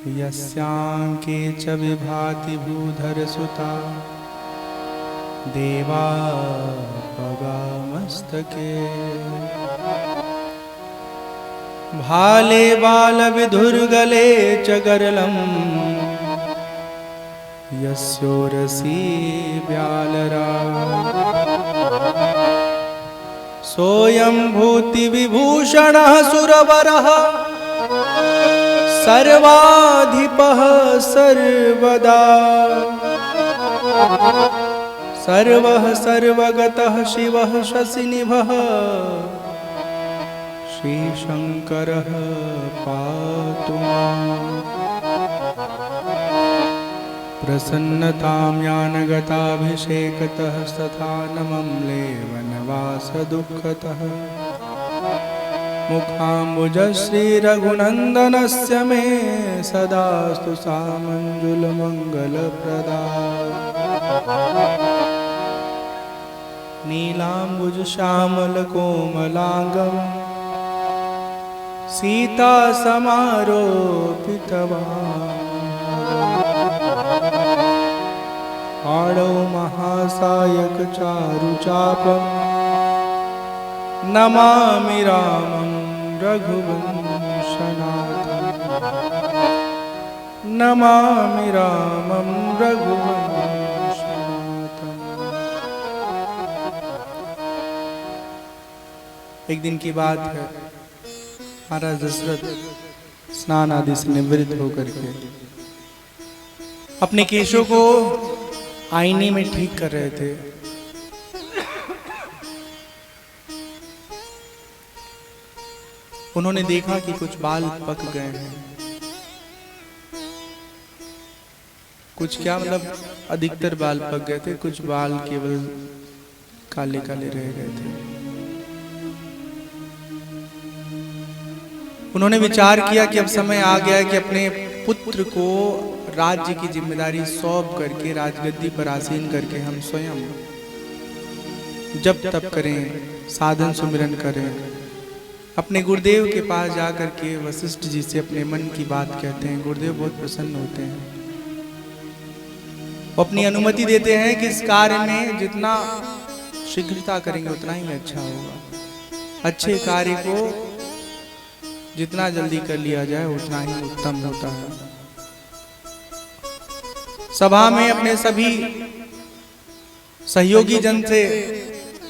यस्यांके च विभाति भूधरसुता देवा पगामस्तके भाले बालविधुर्गले च गरलम् यस्योरसी व्यालरा सोऽयं भूतिविभूषणः सुरवरः सर्वाधिपः सर्वदा सर्वः सर्वगतः शिवः शशिनिभः श्रीशंकरः पातु माम् प्रसन्नतां ज्ञानगताभिषेकतः तथा नमम्ले वनवासदुःखतः मुखाम्बुजश्रीरघुनन्दनस्य मे सदास्तु सामञ्जुलमङ्गलप्रदा नीलाम्बुजश्यामलकोमलाङ्गं सीतासमारोपितवान् आडौ महासायकचारुचापं नमामि रामं रघुवंशनाथं नमामि रामं रघुवंशनाथं। एक दिन की बात है, महाराज दशरथ स्नान आदि से निवृत्त होकर के अपने केशों को आईने में ठीक कर रहे थे। उन्होंने देखा कि कुछ बाल पक गए हैं। कुछ क्या मतलब अधिकतर बाल पक गए थे, कुछ बाल केवल काले काले रह गए थे। उन्होंने विचार किया कि अब समय आ गया है कि अपने पुत्र को राज्य की जिम्मेदारी सौंप करके राजगद्दी पर आसीन करके हम स्वयं जप तप करें, साधन सुमिरन करें, अपने गुरुदेव के पास जाकर के वशिष्ठ जी से अपने मन की बात कहते हैं। गुरुदेव बहुत प्रसन्न होते हैं, वो अपनी अनुमति देते हैं कि इस कार्य में जितना शीघ्रता करेंगे उतना ही अच्छा होगा। अच्छे कार्य को जितना जल्दी कर लिया जाए उतना ही उत्तम होता है। सभा में अपने सभी सहयोगी जन से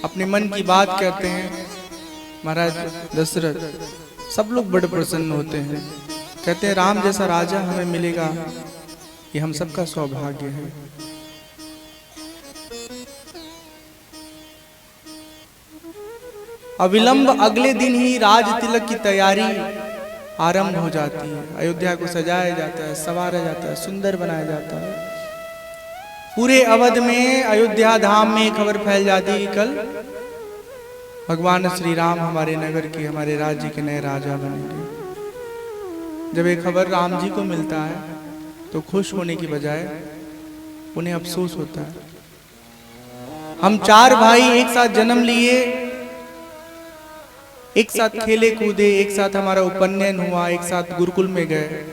अपने मन की बात कहते हैं। महाराज दशरथ सब लोग बड़े प्रसन्न होते हैं, कहते हैं राम जैसा राजा हमें मिलेगा ये हम सबका सौभाग्य है। अविलंब अगले दिन ही राज तिलक की तैयारी आरंभ हो जाती है। अयोध्या को सजाया जाता है, संवारा जाता है, सुंदर बनाया जाता है। पूरे अवध में अयोध्या धाम में खबर फैल जाती है कि कल भगवान श्री राम हमारे नगर के, हमारे राज्य के नए राजा बनेंगे। जब ये खबर राम जी को मिलता है तो खुश होने की बजाय उन्हें अफसोस होता है। हम चार भाई एक साथ जन्म लिए, एक साथ खेले कूदे, एक साथ हमारा उपनयन हुआ, एक साथ गुरुकुल में गए,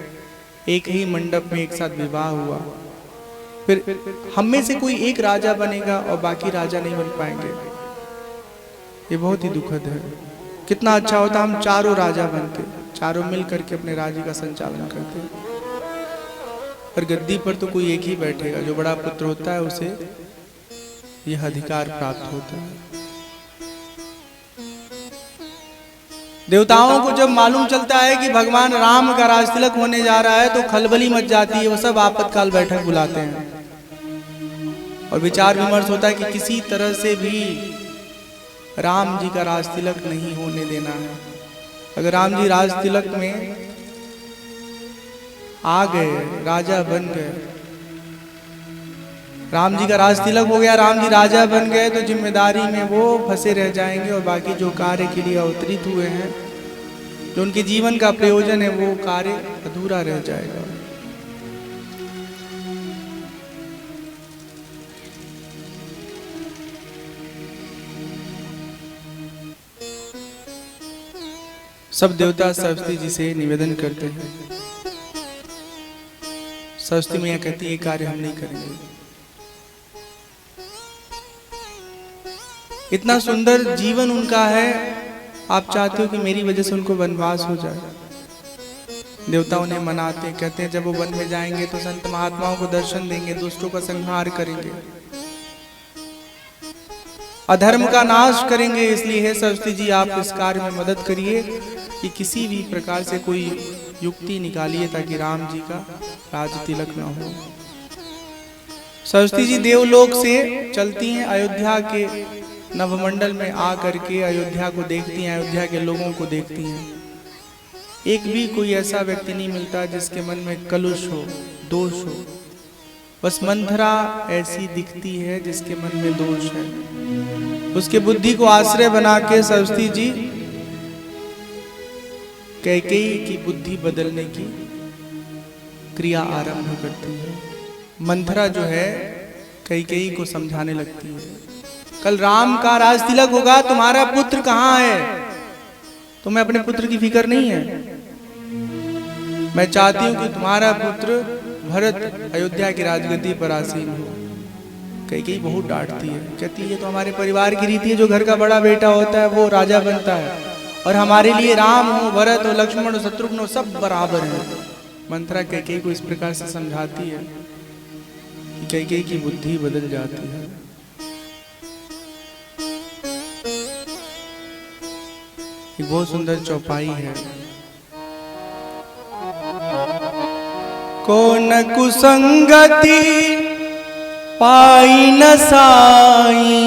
एक ही मंडप में एक साथ विवाह हुआ। फिर हम में से कोई एक राजा बनेगा और बाकी राजा नहीं बन पाएंगे। ये बहुत ही दुखद है। कितना अच्छा होता हम चारों राजा बनते, चारों मिल करके अपने राज्य का संचालन करते। पर गद्दी पर तो कोई एक ही बैठेगा, जो बड़ा पुत्र होता है उसे यह अधिकार प्राप्त होता है। देवताओं को जब मालूम चलता है कि भगवान राम का राजतिलक होने जा रहा है तो खलबली मच जाती है। वो सब आपातकाल बैठक बुलाते हैं और विचार विमर्श होता है कि किसी तरह से भी राम जी का राजतिलक नहीं होने देना है। अगर राम जी राजतिलक में आ गए, राजा बन गए, राम जी का राजतिलक हो गया, राम जी राजा बन गए, तो जिम्मेदारी में वो फंसे रह जाएंगे और बाकी जो कार्य के लिए अवतरित हुए हैं, जो उनके जीवन का प्रयोजन है, वो कार्य अधूरा रह जाएगा। सब देवता सरस्वती जी से निवेदन करते हैं सरस्वती मैया कहती है ये कार्य हम नहीं करेंगे। इतना सुंदर जीवन उनका है, आप चाहते हो कि मेरी वजह से उनको वनवास हो जाए। देवता उन्हें मनाते हैं, कहते हैं जब वो वन में जाएंगे तो संत महात्माओं को दर्शन देंगे, दुष्टों का संहार करेंगे, अधर्म का नाश करेंगे। इसलिए हे सरस्वती जी आप इस कार्य में मदद करिए कि किसी भी प्रकार से कोई युक्ति निकालिए ताकि राम जी का राज तिलक न हो। सरस्वती जी देवलोक से चलती हैं, अयोध्या के नवमंडल में आ करके अयोध्या को देखती हैं, अयोध्या के लोगों को देखती हैं। एक भी कोई ऐसा व्यक्ति नहीं मिलता जिसके मन में कलुष हो, दोष हो। बस मंथरा ऐसी दिखती है जिसके मन में दोष है। उसके बुद्धि को आश्रय बना के सरस्वती जी कैकेयी की बुद्धि बदलने की क्रिया आरंभ करती है। मंथरा जो है कैकेयी को समझाने लगती है, कल राम का राज तिलक होगा, तुम्हारा पुत्र कहाँ है? तुम्हें अपने पुत्र की फिक्र नहीं है? मैं चाहती हूं कि तुम्हारा पुत्र भरत अयोध्या की राजगद्दी पर आसीन हो। कैकेयी बहुत डांटती है, कहती है ये तो हमारे परिवार की रीति है, जो घर का बड़ा बेटा होता है वो राजा बनता है, और हमारे लिए राम हो, भरत हो, लक्ष्मण हो, शत्रुघ्न हो, सब बराबर है। मंथरा कैकेयी को इस प्रकार से समझाती है कि कैकेयी की बुद्धि बदल जाती है। बहुत सुंदर चौपाई है। कौन कुसंगति पाई न साई,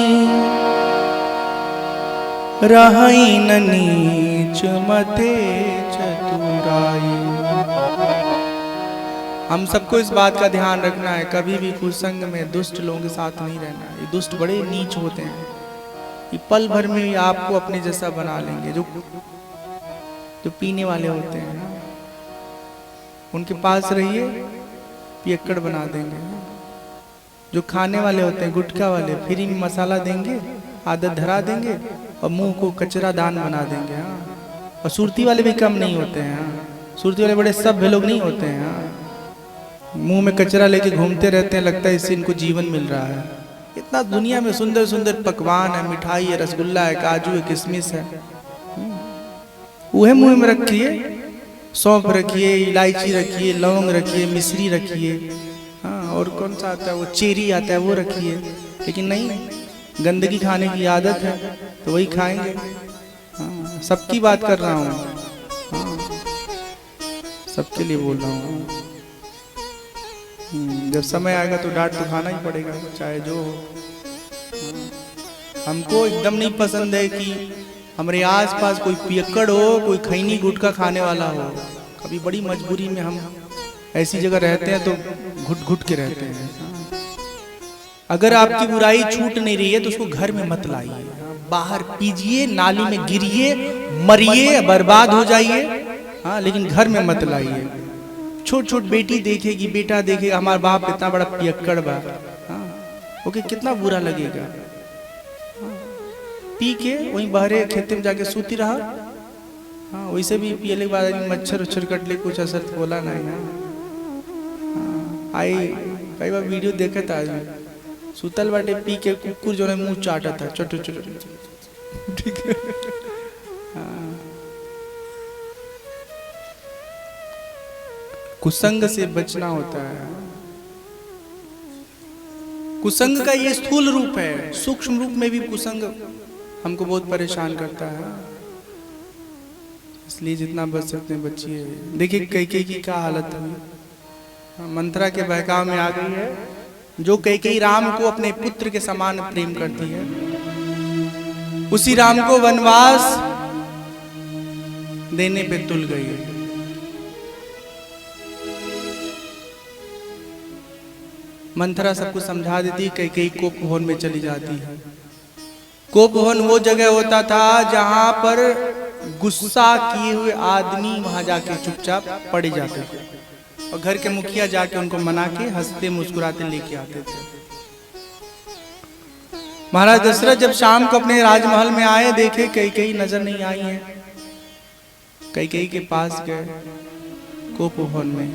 रही न नीच मते चतुराई। हम सबको इस बात का ध्यान रखना है, कभी भी कुसंग में दुष्ट लोगों के साथ नहीं रहना। ये दुष्ट बड़े नीच होते हैं, ये पल भर में ही आपको अपने जैसा बना लेंगे। जो पीने वाले होते हैं ना, उनके पास रहिए, पियक्कड़ बना देंगे। जो खाने वाले होते हैं, गुटखा वाले, फ्री में मसाला देंगे, आदत धरा देंगे और मुंह को कचरा दान बना देंगे। हाँ, और सुरती वाले भी कम नहीं होते हैं। हाँ, सुरती वाले बड़े सभ्य लोग नहीं होते हैं। हाँ, मुंह में कचरा लेके घूमते रहते हैं, लगता है इससे इनको जीवन मिल रहा है। इतना दुनिया में सुंदर सुंदर पकवान है, मिठाई है, रसगुल्ला है, काजू है, किशमिश है, वह मुंह में रखिए। सौंफ रखिए, इलायची रखिए, लौंग रखिए, मिश्री रखिए, हाँ, और कौन सा आता है वो चेरी आता है वो रखिए। लेकिन नहीं, गंदगी खाने की आदत है तो वही खाएंगे। हाँ, सबकी बात कर रहा हूँ, हाँ, सबके लिए बोल रहा हूँ। जब समय आएगा तो डांट तो खाना ही पड़ेगा, चाहे जो हो। हमको एकदम नहीं पसंद है कि हमारे आसपास कोई पियक्कड़ हो, कोई खैनी गुटखा खाने वाला हो। कभी बड़ी मजबूरी में हम ऐसी जगह रहते हैं तो घुट घुट के रहते हैं। अगर आपकी बुराई छूट नहीं रही है तो उसको घर में मत लाइए, बाहर पीजिए, नाली में गिरिए, मरिए, बर्बाद हो जाइए। हाँ, लेकिन घर में मत लाइए। छोट छोट बेटी देखेगी, बेटा देखेगा हमारा बाप इतना बड़ा पियक्कड़ बा, हाँ, ओके, कितना बुरा लगेगा। पी के वहीं बहरे खेते में जाके सूती रहा। हाँ, वैसे भी पियले के बाद मच्छर उच्छर कट ले, कुछ असर बोला नहीं। हाँ, आई कई बार वीडियो देखा था, सुतल बाटे पी के, कुकुर जो है मुंह चाटा था, छोटे छोटे। ठीक है, हाँ, कुसंग से बचना होता है। कुसंग का ये स्थूल रूप है, सूक्ष्म रूप में भी कुसंग हमको बहुत परेशान करता है। इसलिए जितना बच सकते हैं बचिए। देखिए कैकेयी की क्या हालत हुई, मंथरा के बहकाव में आ गई है। जो कैकेयी राम को अपने पुत्र के समान प्रेम करती है, उसी राम को वनवास देने पे तुल गई है। मंथरा सबको समझा देती, कैकेयी कोप भवन में चली जाती है। कोप भवन वो जगह होता था जहां पर गुस्सा किए हुए आदमी वहां जाके चुपचाप पड़े जाते थे, और घर के मुखिया जाके उनको मना के हंसते मुस्कुराते लेके आते थे। महाराज दशरथ जब शाम को अपने राजमहल में आए, देखे कैकेयी नजर नहीं आई है। कैकेयी के पास गए कोप भवन में,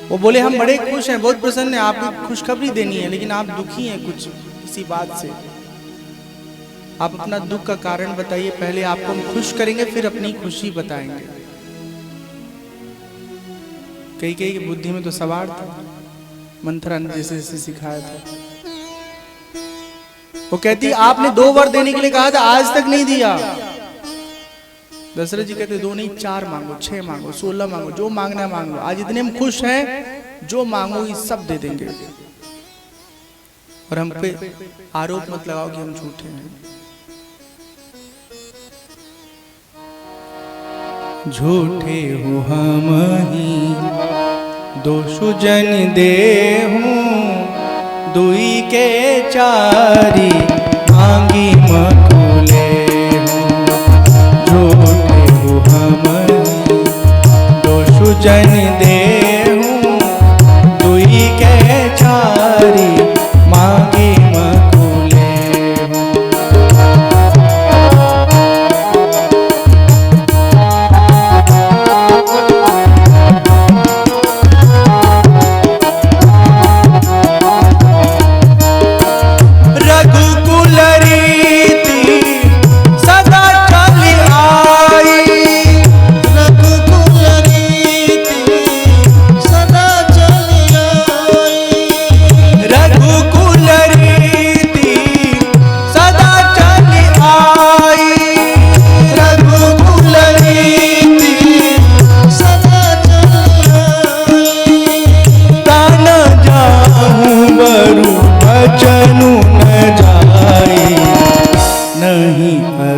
वो बोले हम बड़े खुश हैं, बहुत प्रसन्न हैं, आपको खुशखबरी देनी है, लेकिन आप दुखी हैं कुछ किसी बात से। आप अपना दुख का कारण बताइए, पहले आपको हम खुश करेंगे फिर अपनी खुशी बताएंगे। कई कई की बुद्धि में तो सवार था, मंथरा ने जैसे जैसे सिखाया था। वो कहती आपने 2 वर देने के लिए कहा था, आज तक नहीं दिया। दशरथ जी कहते 2 नहीं 4 मांगो, 6 मांगो, 16 मांगो, जो मांगना है मांग लो। आज इतने हम खुश हैं, जो मांगोगी सब दे देंगे। और हम पे आरोप मत लगाओ कि हम झूठे हैं। झूठे हो हम ही दोष जन देहूं, दुई के चारी मांगी मकुले हूँ। झूठे हो हम दोष जन देहूं, दुई के चारी मांगी मकुले हूँ।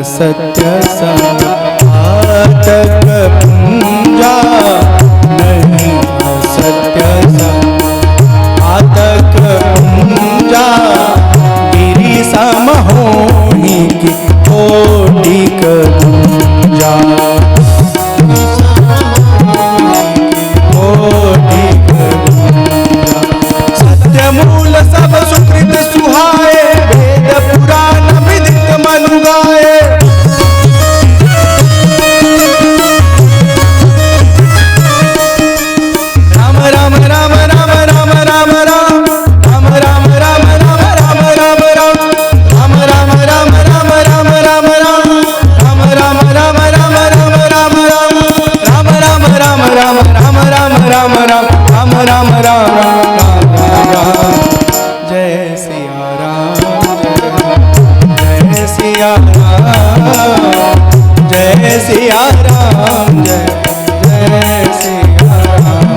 सत्य संघातक पूंजा, नहीं असत्य संघातक पूंजा। गिरि सम होहि की कोटि कूंजा, कोटि कूंजा। सत्य मूल सब सुकृत सुहाए, वेद पुराण विदित मनु गाए। जय सिया राम, जय जय सिया राम, जय सिया राम,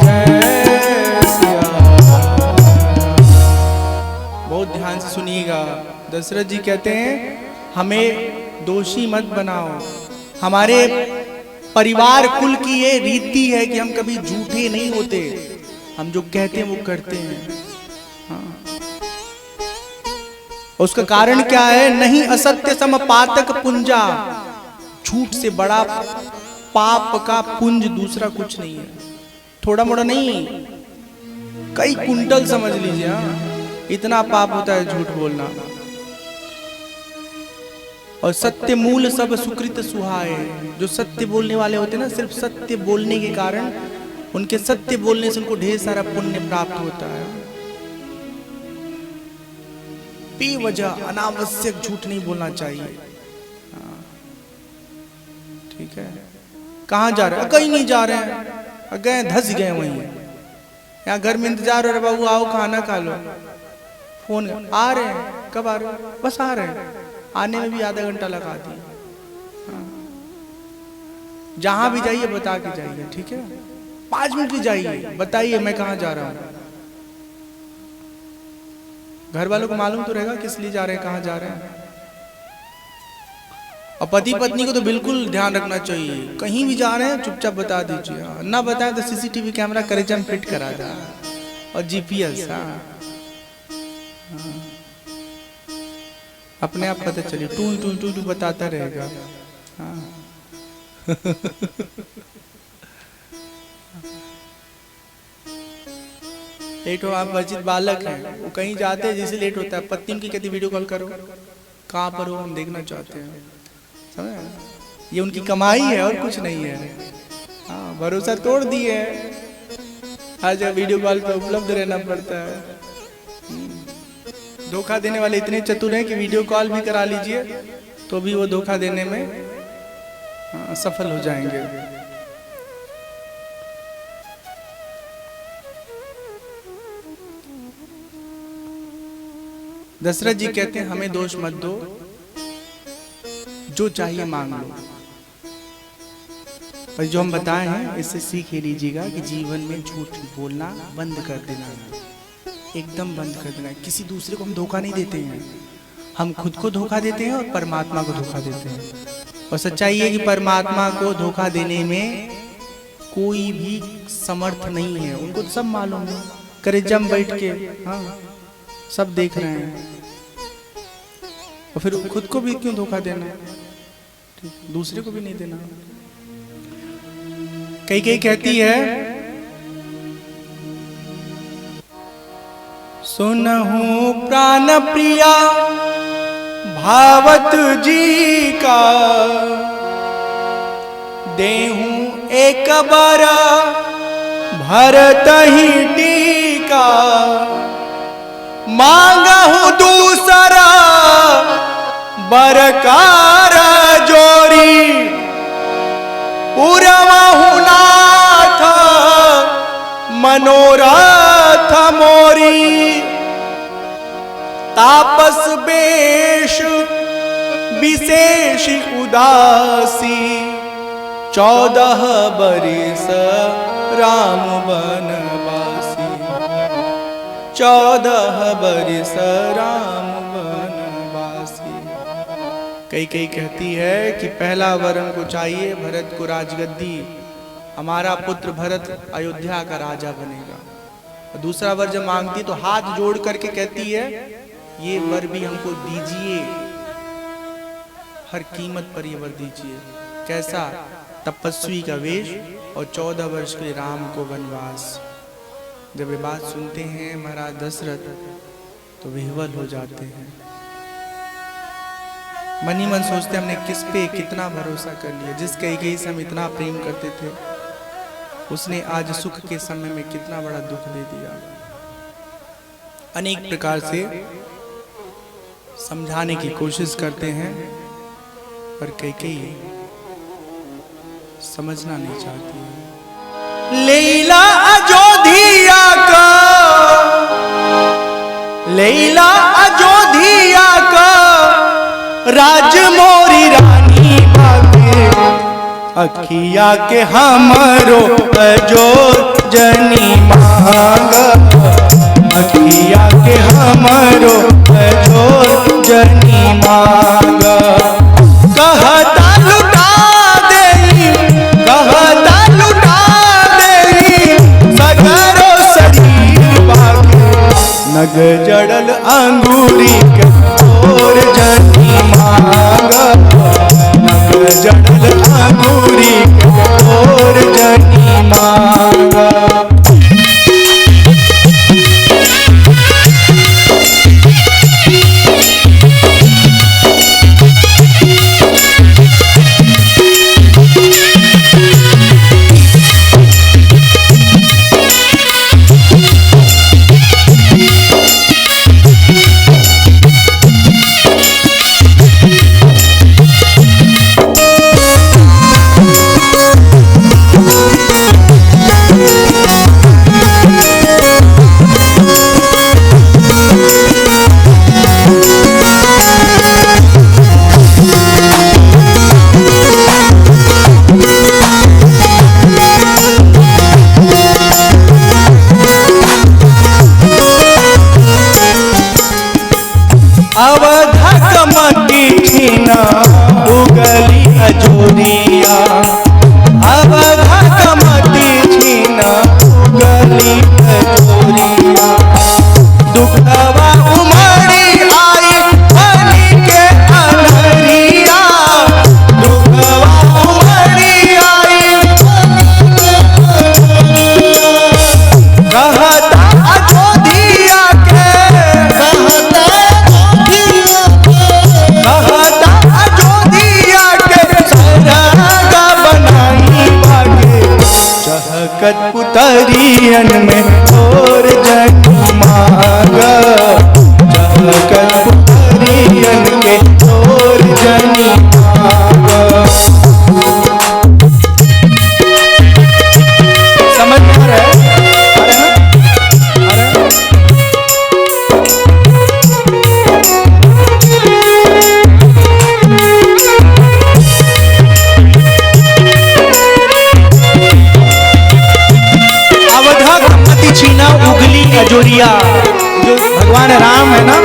जय सिया राम। बहुत ध्यान से सुनिएगा। दशरथ जी कहते हैं हमें दोषी मत बनाओ। हमारे परिवार कुल की ये रीति है कि हम कभी झूठे नहीं होते, हम जो कहते हैं वो करते हैं। हाँ। उसका कारण क्या है? नहीं असत्य सम पातक पुंजा। झूठ से बड़ा पाप का पुंज दूसरा कुछ नहीं है। थोड़ा मोड़ा नहीं, कई कुंटल समझ लीजिए। इतना पाप होता है झूठ बोलना। और सत्य मूल सब सुकृत सुहाए। जो सत्य बोलने वाले होते हैं ना, सिर्फ सत्य बोलने के कारण, उनके सत्य बोलने से उनको ढेर सारा पुण्य प्राप्त होता है। बेवजह अनावश्यक झूठ नहीं बोलना चाहिए। ठीक है। कहाँ जा रहे हैं? कहीं नहीं जा रहे हैं, गए धस गए वहीं। यहाँ घर में इंतजार हो रहा, बाबू आओ खाना खा लो। फोन आ रहे हैं, कब आ रहे हैं? बस आ रहे हैं। आने में भी आधा घंटा लगा दिए। जहां भी जाइए बता के जाइए, ठीक है? 5 मिनट भी जाइए, बताइए मैं कहाँ जा रहा हूँ। घर वालों को मालूम तो रहेगा किस लिए जा रहे हैं, कहाँ जा रहे हैं। और पति पत्नी को तो बिल्कुल ध्यान रखना चाहिए, कहीं भी जा रहे हैं चुपचाप बता दीजिए। ना बताए तो सीसीटीवी कैमरा करेजा में फिट करा जा, और जीपीएस। अपने आप पता चलिए, टू टू टू टू बताता रहेगा। लेट हो, आप वर्जित बालक हैं, वो कहीं जाते हैं जैसे लेट होता है, पत्नी की कहती वीडियो कॉल करो, कहाँ पर हो हम देखना चाहते हैं। समझ ये उनकी कमाई है और कुछ नहीं है। हाँ, भरोसा तोड़ दिए है, आज वीडियो कॉल पे उपलब्ध रहना पड़ता है। धोखा देने वाले इतने चतुर हैं कि वीडियो कॉल भी करा लीजिए तो भी वो धोखा देने में सफल हो जाएंगे। दशरथ जी कहते हैं हमें दोष मत दो, जो चाहिए मांग लो। पर जो हम बताए हैं इससे सीख ही लीजिएगा कि जीवन में झूठ बोलना बंद कर देना है, एकदम बंद कर देना है। किसी दूसरे को हम धोखा नहीं देते हैं, हम खुद को धोखा देते हैं और परमात्मा को धोखा देते हैं। और सच्चाई है कि परमात्मा को धोखा देने में कोई भी समर्थ नहीं है, उनको सब मालूम है। करेजम बैठ के हाँ सब देख रहे हैं, और फिर खुद को भी क्यों धोखा देना है, दूसरे को भी नहीं देना। कई कई कहती है सुनहु प्राण प्रिया भावत जी का, देहूं एक बार भरत ही टीका, मांगहूं दूसरा बरकार जोरी, उरवहु नाथ मनोरथ मोरी, तापस बेश विशेष उदासी, 14 बरिस राम बनवासी, 14 बरिस राम बनवासी। कई कई कहती है कि पहला वर हमको चाहिए भरत को राजगद्दी, हमारा पुत्र भरत अयोध्या का राजा बनेगा। और दूसरा वर जब मांगती तो हाथ जोड़ करके कहती है ये वर भी हमको दीजिए, हर कीमत पर ये वर दीजिए। कैसा? तपस्वी का वेश और 14 वर्ष के राम को वनवास। जब ये बात सुनते हैं महाराज दशरथ तो विह्वल हो जाते हैं, मन ही मन सोचते हमने किस पे कितना भरोसा कर लिया। जिस कैकेयी से हम इतना प्रेम करते थे उसने आज सुख के समय में कितना बड़ा दुख दे दिया। अनेक प्रकार से समझाने की कोशिश करते हैं पर कैकेयी समझना नहीं चाहती है। लैला अयोध्या का, लैला अयोध्या का राजमोरी रानी बाके, अखिया के हमरो अजोर जनी मांगा, अखिया के हमरो अजोर जनी मांगा। कहता लुटा देई, कहता लुटा देई सगरो शरीर बाके, नग जड़ल अंगूरी के और जनी मांगा, नग जड़ल अंगूरी के और जनी मांगा। पुतरियन में और जनी मांगा, जगत पुतरियन के और जनी मांगा। समझ में आ रहा है? अजोरिया जो भगवान राम है ना,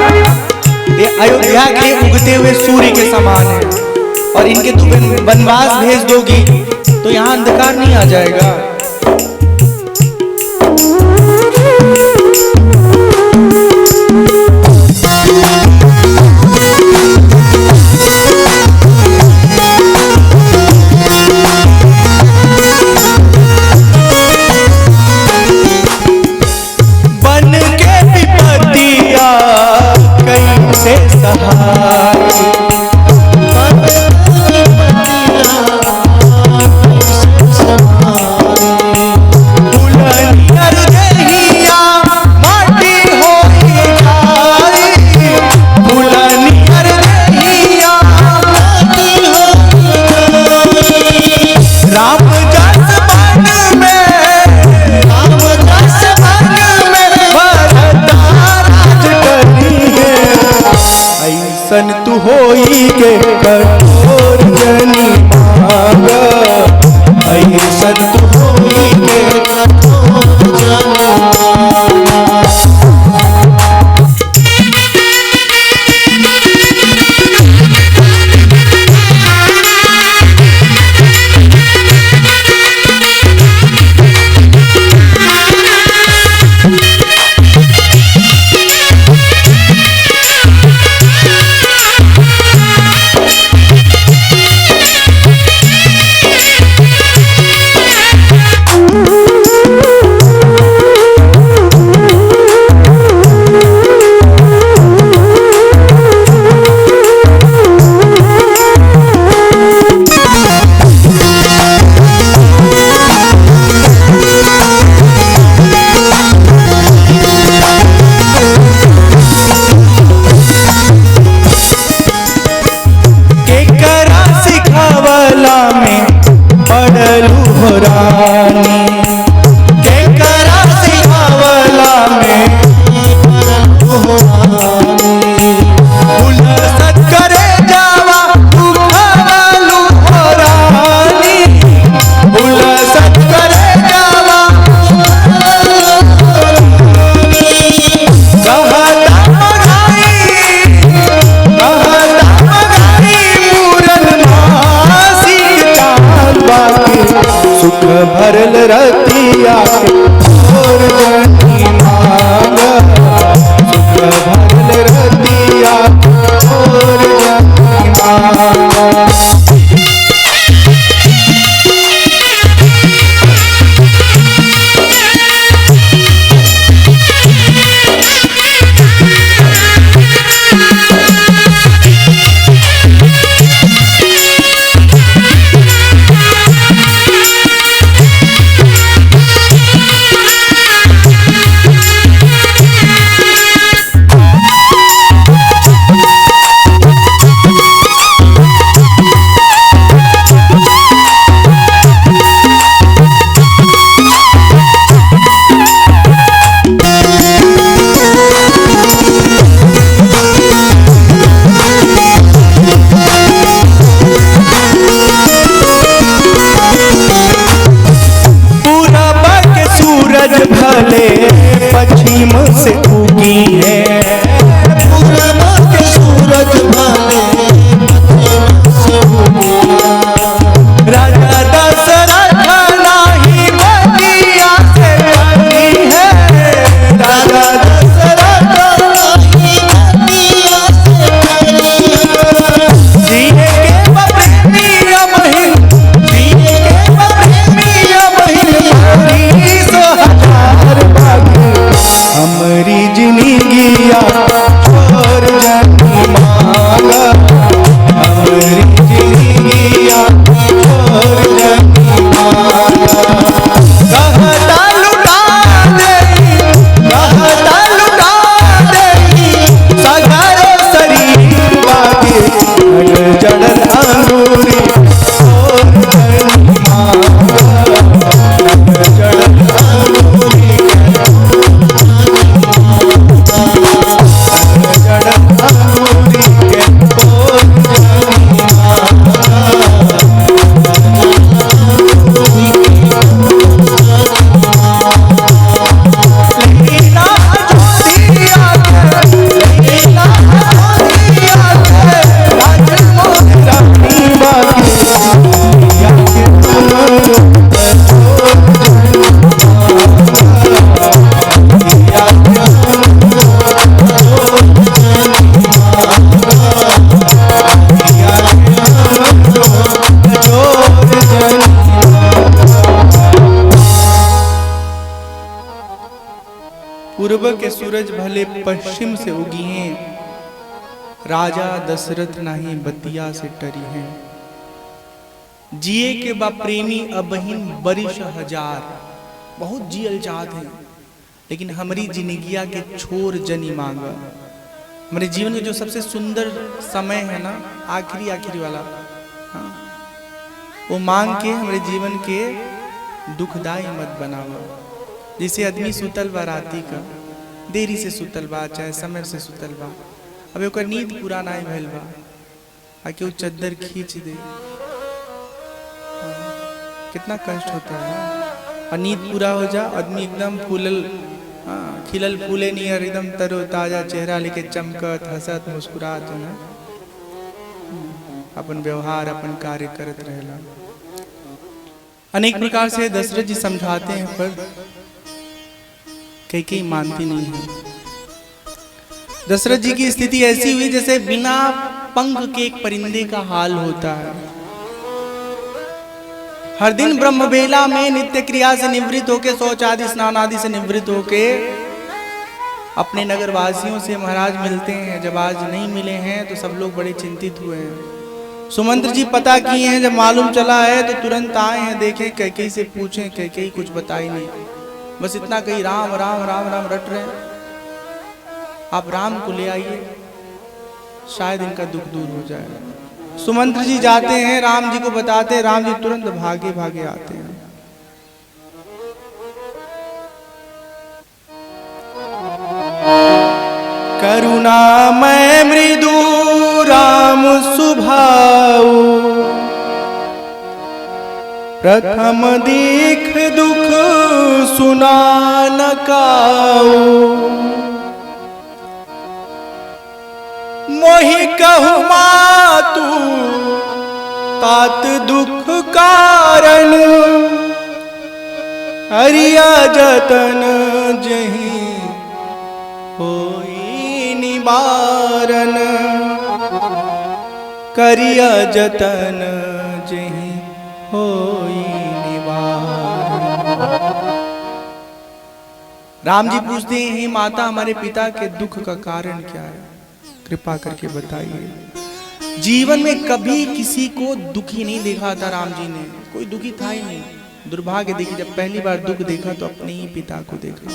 ये अयोध्या के उगते हुए सूर्य के समान है, और इनके तू वनवास भेज दोगी तो यहाँ अंधकार नहीं आ जाएगा। कैसे सहाय सन तू होई के कठोर जनी मांगा, ऐसन तू होई के कठोर जनी मांगा। भरल रतिया और जनी मांगा, सुख भरल रतिया और जनी मांगा। पूर्व के सूरज भले पश्चिम से उगी हैं, राजा दशरथ नहीं बतिया से टरी हैं। जिए के बा प्रेमी अबहिन बरिश हजार, बहुत जियल चाहत हैं, लेकिन हमारी जिंदगिया के छोर जनी मांगा। हमारे जीवन में जो सबसे सुंदर समय है ना, आखिरी वाला, हाँ, वो मांग के हमारे जीवन के दुखदाई मत बनावा। जैसे आदमी सुतल बा राती का, देरी से सुतल बा चाहे समय से सुतल बा, अब ओकर नींद पूरा नहीं भइल बा, आके वो चद्दर खींच दे, कितना कष्ट होता है ना। और नींद पूरा हो जा, आदमी एकदम फूलल, हाँ, खिलल फूले नियर एकदम तरो ताजा चेहरा लेके चमकत हंसत मुस्कुरात हो ना, अपन व्यवहार अपन कार्य करत रहेला। अनेक प्रकार से दशरथ जी समझाते हैं, पर कई मानती नहीं है। दशरथ जी की स्थिति ऐसी हुई जैसे बिना पंख के एक परिंदे का हाल होता है। हर दिन ब्रह्मवेला में नित्य क्रिया से निवृत्त होके, शौच आदि स्नान आदि से निवृत्त होके अपने नगर वासियों से महाराज मिलते हैं। जब आज नहीं मिले हैं तो सब लोग बड़े चिंतित हुए हैं। सुमंत्र जी पता किए हैं, जब मालूम चला है तो तुरंत आए हैं, देखें कैकेयी से पूछें, कैकेयी कुछ बताई नहीं, बस इतना कही राम राम राम राम रट रहे हैं। आप राम को ले आइए, शायद इनका दुख दूर हो जाए। सुमंत्र जी जाते हैं, राम जी को बताते हैं, राम जी तुरंत भागे भागे आते हैं। करुणामय मृदु राम सुभाऊ, प्रथम देख दुख सुना न काऊ। मोहि कहु मातु तात दुख कारण, हरिया जतन जहीं होई निवारण। करिया जतन जहीं होई निवारण। राम जी पूछते हैं, माता हमारे पिता के दुख का कारण क्या है, कृपा करके बताइए। जीवन में कभी किसी को दुखी नहीं देखा था राम जी ने, कोई दुखी था ही नहीं। दुर्भाग्य देखी, जब पहली बार दुख देखा तो अपने ही पिता को देखा।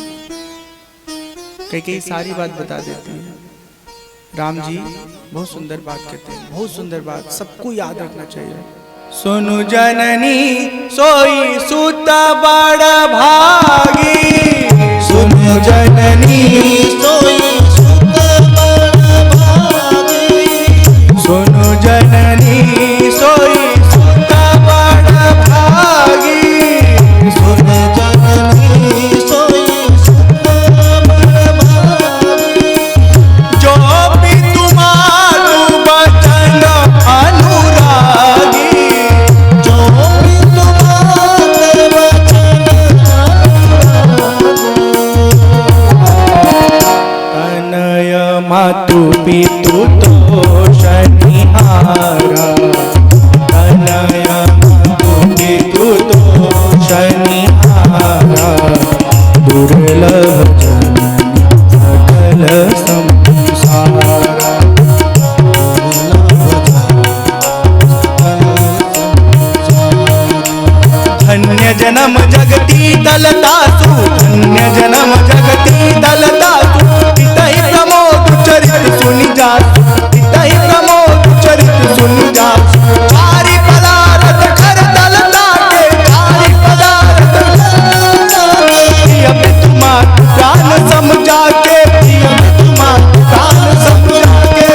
कई सारी बात बता देती है। राम जी बहुत सुंदर बात कहते हैं, बहुत सुंदर बात, सबको याद रखना चाहिए। सुनु जननी सोई सुता बड़ भागी, सुनु जननी सोई सुता बड़ भागी, सुनु जननी सोई सुता बड़ भागी, सुनु जननी सोई सुता बड़ भागी। जो भी तुम्हारू बचन अनुरागी, जो भी तुम्हारे बचन तनय मातु पितु तोषनिहारा, तनय मातु पितु तोषनिहारा। दुर्लभ जननी सकल संसारा, धन्य जन्म जगती दलदासु, धन्य जन्म जगती दलदासु। पितहि प्रमोद चरित सुनि जासु, पितहि प्रमोद चरित सुनि जासु। चारि पदारथ कर दलता के, चारि पदारथ प्रिय पितु मातु प्राण समझा के, प्रिय पितु मातु प्राण समझा के।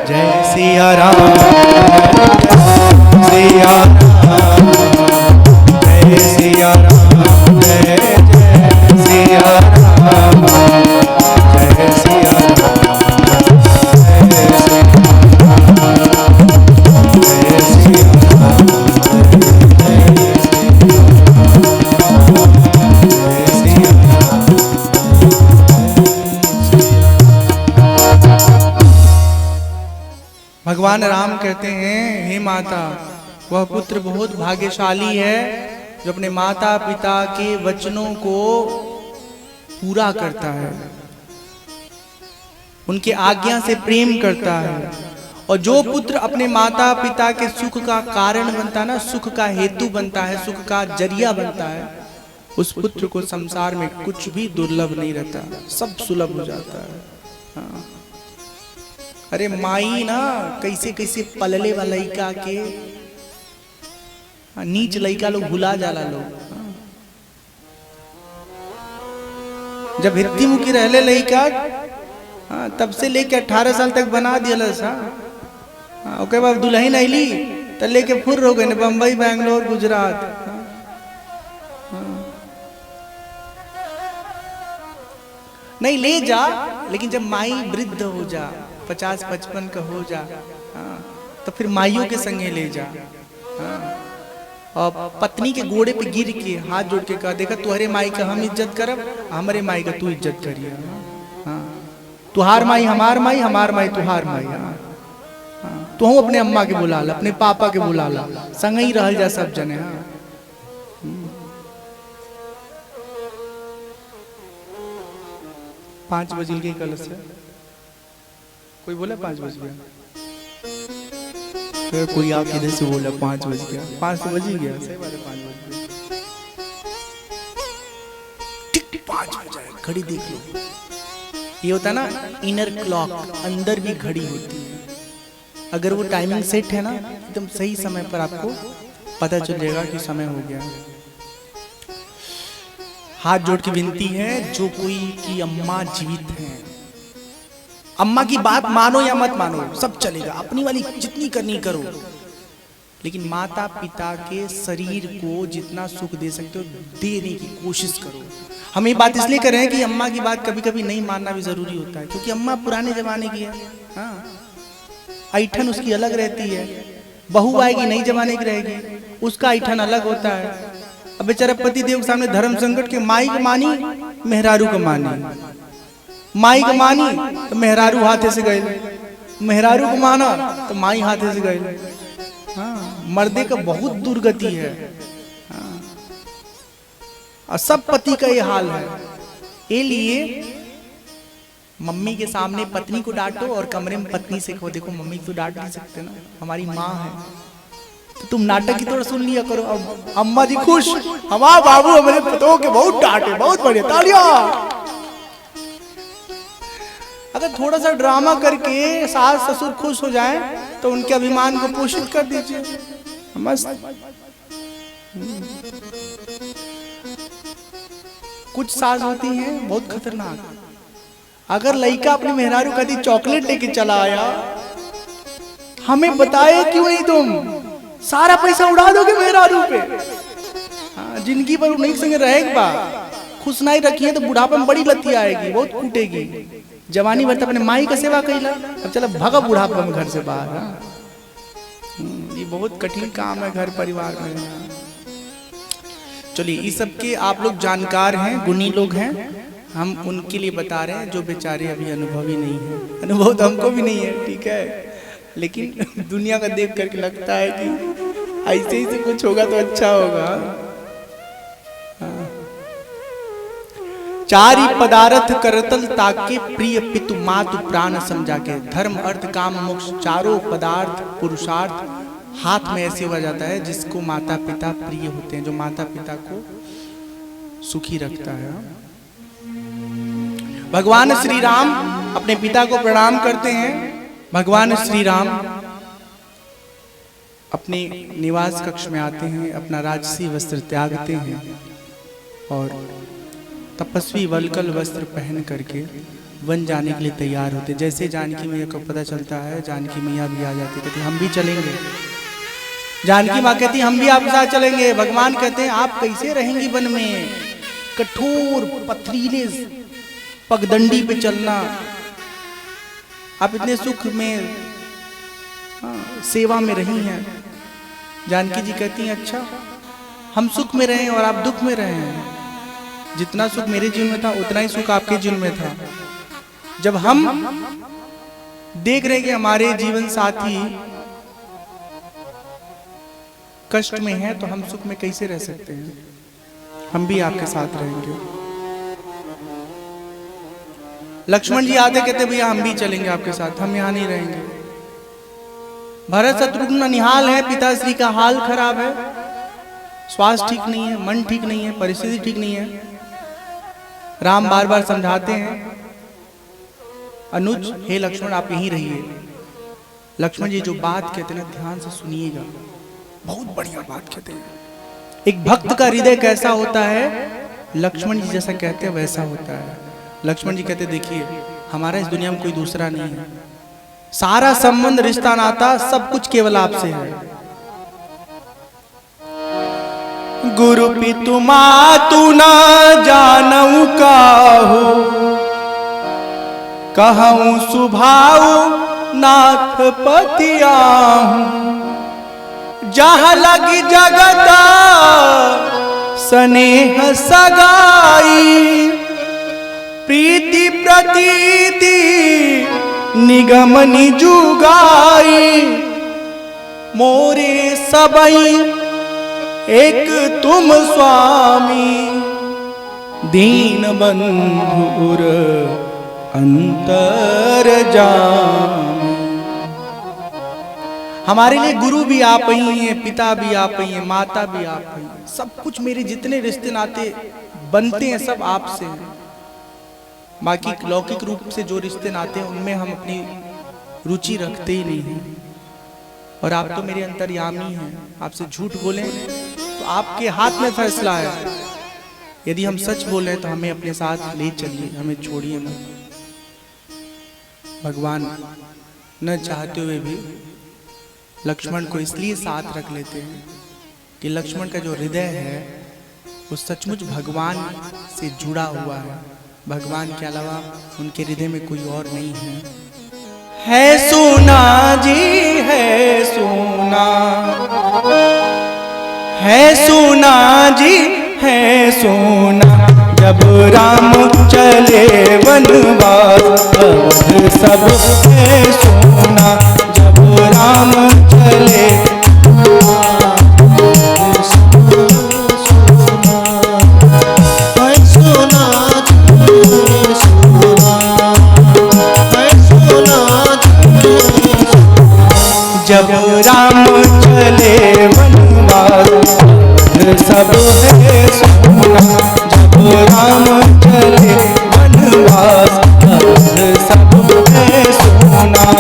जय सिया राम, सिया राम, जय सिया राम, जय जय सिया राम, जय सिया राम, जय सिया राम, जय सिया राम, जय सिया राम। भगवान राम कहते हैं, हे माता, वह पुत्र बहुत भाग्यशाली है जो अपने माता पिता के वचनों को पूरा करता है, उनके आज्ञा से प्रेम करता है। और जो पुत्र अपने माता पिता के सुख का कारण बनता है ना, सुख का हेतु बनता है, सुख का जरिया बनता है, उस पुत्र को संसार में कुछ भी दुर्लभ नहीं रहता, सब सुलभ हो जाता है। हाँ। अरे माई ना कैसे कैसे पलले वाला लइका के, नीच लइका लोग भुला जाला लोग। जब हित्ती मुखी रहले लइका, तब से लेके 18 साल तक बना दिया। ओके बाद दुल्हन अली तो लेके फुर हो गए बम्बई बैंगलोर गुजरात। नहीं ले जा, लेकिन जब माई वृद्ध हो जा, 50-55 का हो जा, तो फिर माइयों के संगे ले जा। और पत्नी के गोड़े पे गिर के हाथ जोड़ के कहा, देखा तुहरे माई का हम इज्जत करब, हमारे माई का तू इज्जत करिए। तुहार माई हमार माई, हमार माई तुहार माई। तू तो अपने अम्मा के बुला ला, अपने पापा के बुला ला, संग ही रह जा सब जने। 5 बज गए कल से, कोई बोला 5 बज गया, कोई आप इधर से बोला 5 बज गया, 5 तो बज ही गया। सही बात है, 5 बज गया, ठीक 5 बज जाए, घड़ी देख लो। ये होता है ना इनर क्लॉक, अंदर भी घड़ी होती है। अगर वो टाइमिंग सेट है ना, एकदम सही समय पर आपको पता चल जाएगा कि समय हो गया। हाथ जोड़ के विनती है, जो कोई की अम्मा जीवित है, अम्मा की बात मानो या मत मानो, सब चलेगा, अपनी वाली जितनी करनी करो, लेकिन माता पिता के शरीर को जितना सुख दे सकते हो देने की कोशिश करो। हम ये बात इसलिए कर रहे हैं कि अम्मा की बात कभी कभी नहीं मानना भी जरूरी होता है, क्योंकि अम्मा पुराने जमाने की है। हाँ, ऐठन उसकी अलग रहती है, बहू आएगी नई जमाने की रहेगी, उसका ऐठन अलग होता है। अब बेचारा पति देव के सामने धर्म संकट के, माई को मानी मेहरारू को मानी, माई को मानी तो मेहरारू हाथे से गए, मेहरारू को माना तो माई हाथे से गए। हाँ, मर्दे का बहुत दुर्गति है। हाँ, और सब पति का ये हाल है। ये लिए मम्मी के सामने पत्नी को डांटो और कमरे में पत्नी से कहो, देखो मम्मी तो डांट नहीं सकते ना, हमारी माँ है, तो तुम नाटक की थोड़ा सुन लिया करो। अब अम्मा जी खुश, हमारा बाबू हमारे पतों के बहुत डांटे, बहुत बढ़िया, तालियां। अगर थोड़ा सा ड्रामा करके सास ससुर खुश हो जाए तो उनके अभिमान को पोषित कर दीजिए, मस्त। कुछ सास होती हैं बहुत खतरनाक। अगर लड़का अपनी मेहरारू कभी चॉकलेट लेके चला आया, हमें बताए क्यों नहीं, तुम सारा पैसा उड़ा दोगे मेहरारू पे। हाँ, जिंदगी भर उन्हीं संग रहेगा, खुश नहीं रखिए तो बुढ़ापे में बड़ी लती आएगी, बहुत कूटेगी। जवानी भर अपने माई का सेवा कैला, अब चला भगा बुढ़ापा में घर से बाहर। ये बहुत कठिन काम है घर परिवार में। चलिए, इस सब के आप लोग जानकार हैं, गुणी लोग हैं, हम उनके लिए बता रहे हैं जो बेचारे अभी अनुभवी नहीं है। अनुभव तो हमको भी नहीं है, ठीक है, लेकिन दुनिया का देख करके लगता है कि ऐसे ही से कुछ होगा तो अच्छा होगा। चारि पदार्थ करतल ताके, प्रिय पितु मातु प्राण समझा के। धर्म अर्थ काम मोक्ष चारों पदार्थ पुरुषार्थ हाथ में ऐसे हो जाता है जिसको माता पिता प्रिय होते हैं, जो माता पिता को सुखी रखता है। भगवान श्री राम अपने पिता को प्रणाम करते हैं। भगवान श्री राम अपने निवास कक्ष में आते हैं, अपना राजसी वस्त्र त्यागते हैं और तपस्वी वल्कल वस्त्र पहन करके वन जाने के लिए तैयार होते। जैसे जानकी मैया को पता चलता है, जानकी मैया भी आ जाती, कहती हम भी चलेंगे। जानकी माँ कहती हम भी आपके साथ चलेंगे। भगवान कहते हैं आप कैसे रहेंगी वन में, कठोर पथरीले पगडंडी पे चलना, आप इतने सुख में सेवा में रही हैं। जानकी जी कहती हैं अच्छा, हम सुख में रहे और आप दुख में रहे हैं। जितना सुख मेरे जीवन में था उतना ही सुख आपके जीवन में था। जब हम देख रहे हैं कि हमारे जीवन साथी कष्ट में है तो हम सुख में कैसे रह सकते हैं, हम भी आपके साथ रहेंगे। लक्ष्मण जी आते कहते भैया हम भी चलेंगे आपके साथ, हम यहाँ नहीं रहेंगे। भरत शत्रुघ्न निहाल है, पिताश्री का हाल खराब है, स्वास्थ्य ठीक नहीं है, मन ठीक नहीं है, परिस्थिति ठीक नहीं है। राम बार बार समझाते हैं, अनुज हे लक्ष्मण आप यहीं रहिए। लक्ष्मण जी जो बात कहते हैं ना ध्यान से सुनिएगा, बहुत बढ़िया बात कहते हैं। एक भक्त का हृदय कैसा होता है, लक्ष्मण जी जैसा कहते हैं वैसा होता है। लक्ष्मण जी कहते देखिए हमारा इस दुनिया में कोई दूसरा नहीं है, सारा संबंध रिश्ता नाता सब कुछ केवल आपसे है। गुरु पितु मातु न जानऊ काहू, कहूँ सुभाऊ नाथ पतियाहूँ। जहाँ लगी जगता स्नेह सगाई, प्रीति प्रतीति निगम निजुगाई। मोरे सबई एक तुम स्वामी, दीन बंधुर अंतर जामी। हमारे लिए गुरु भी आप ही हैं, पिता भी आप ही हैं, माता भी आप ही हैं, सब कुछ मेरे जितने रिश्ते नाते बनते हैं सब आपसे हैं। बाकी लौकिक रूप से जो रिश्ते नाते हैं उनमें हम अपनी रुचि रखते ही नहीं हैं। और आप तो मेरे अंतर्यामी हैं, आपसे झूठ बोलें तो आपके हाथ में फैसला है। यदि हम सच बोल रहे हैं तो हमें अपने साथ ले चलिए, हमें छोड़िए मत। भगवान न चाहते हुए भी लक्ष्मण को इसलिए साथ रख लेते हैं कि लक्ष्मण का जो हृदय है वो सचमुच भगवान से जुड़ा हुआ है। भगवान के अलावा उनके हृदय में कोई और नहीं है सोना जी, है सोना, है सोना जी, है सोना। जब राम चले वनवास, अवध सब है सोना। जब राम चले जब राम चले वनवास, सब है सोना। जब राम चले वनवास, सब है सोना।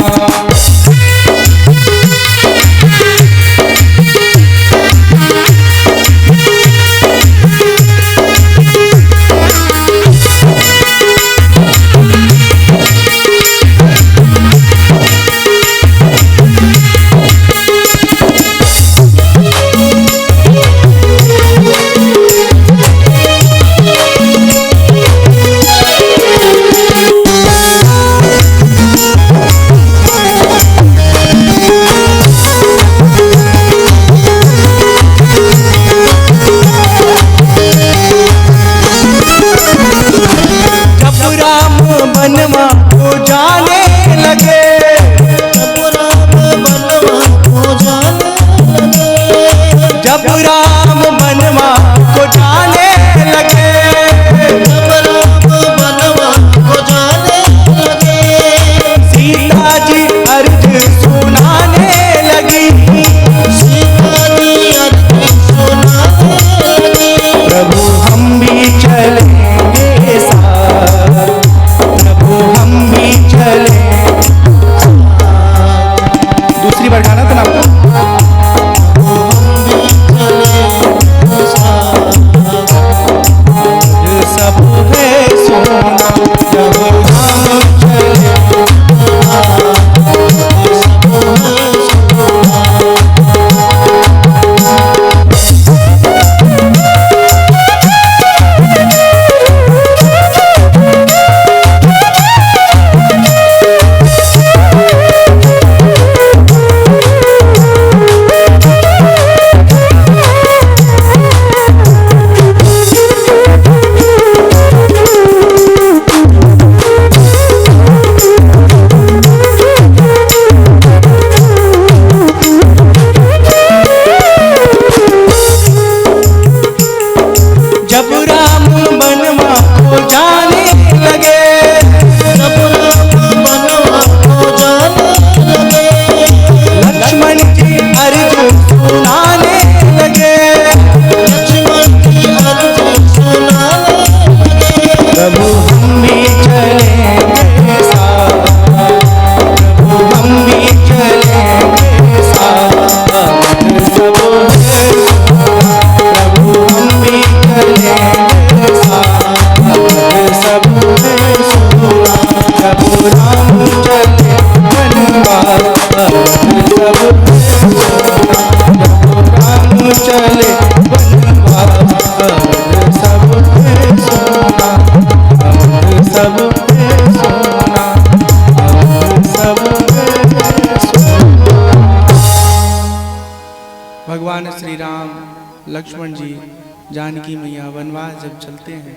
जानकी मैया वनवास जब चलते हैं